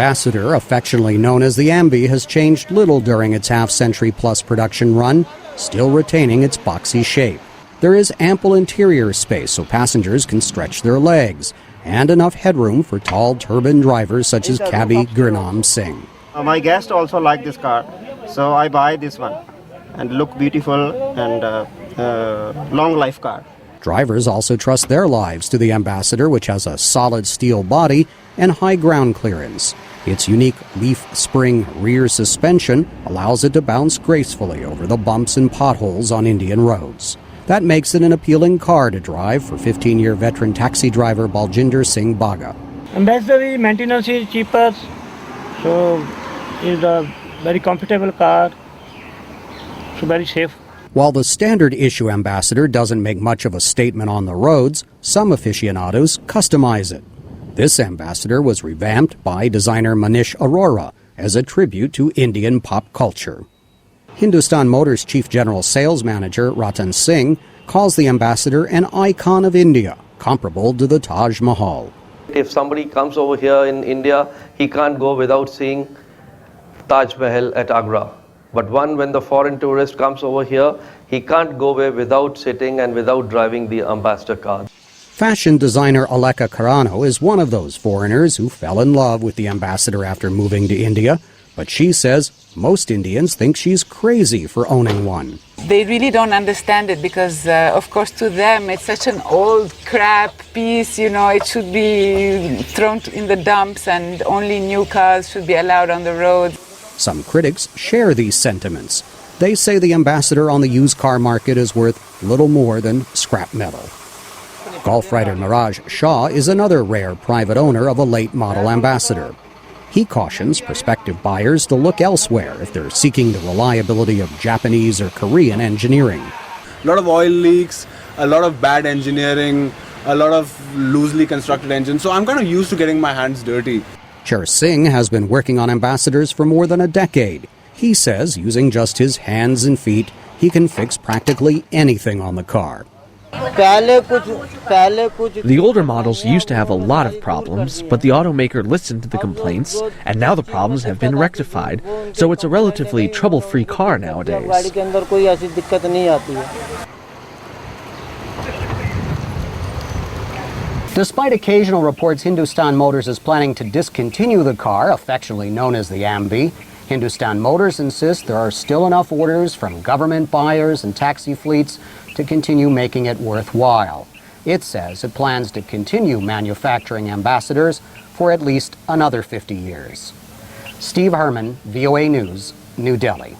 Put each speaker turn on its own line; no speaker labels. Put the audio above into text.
Ambassador, affectionately known as the Ambi, has changed little during its half-century-plus production run, still retaining its boxy shape. There is ample interior space so passengers can stretch their legs, and enough headroom for tall turban drivers such as cabbie Gurnam Singh.
My guests also like this car, so I buy this one. And look beautiful and long life car.
Drivers also trust their lives to the Ambassador, which has a solid steel body and high ground clearance. Its unique leaf spring rear suspension allows it to bounce gracefully over the bumps and potholes on Indian roads. That makes it an appealing car to drive for 15-year veteran taxi driver Baljinder Singh Baga.
Ambassador maintenance is cheaper, so it's a very comfortable car, so very safe.
While the standard issue Ambassador doesn't make much of a statement on the roads, some aficionados customize it. This Ambassador was revamped by designer Manish Arora as a tribute to Indian pop culture. Hindustan Motors Chief General Sales Manager Ratan Singh calls the Ambassador an icon of India, comparable to the Taj Mahal.
If somebody comes over here in India, he can't go without seeing Taj Mahal at Agra. But when the foreign tourist comes over here, he can't go away without sitting and without driving the Ambassador car.
Fashion designer Aleka Carano is one of those foreigners who fell in love with the Ambassador after moving to India. But she says most Indians think she's crazy for owning one.
They really don't understand it because, of course, to them it's such an old crap piece, it should be thrown in the dumps and only new cars should be allowed on the road.
Some critics share these sentiments. They say the Ambassador on the used car market is worth little more than scrap metal. Golf writer Miraj Shah is another rare private owner of a late model Ambassador. He cautions prospective buyers to look elsewhere if they're seeking the reliability of Japanese or Korean engineering.
A lot of oil leaks, a lot of bad engineering, a lot of loosely constructed engines, so I'm kind of used to getting my hands dirty.
Chair Singh has been working on Ambassadors for more than a decade. He says using just his hands and feet, he can fix practically anything on the car.
The older models used to have a lot of problems, but the automaker listened to the complaints, and now the problems have been rectified, so it's a relatively trouble-free car nowadays.
Despite occasional reports Hindustan Motors is planning to discontinue the car, affectionately known as the Ambi, Hindustan Motors insists there are still enough orders from government buyers and taxi fleets to continue making it worthwhile. It says it plans to continue manufacturing Ambassadors for at least another 50 years. Steve Herman, VOA News, New Delhi.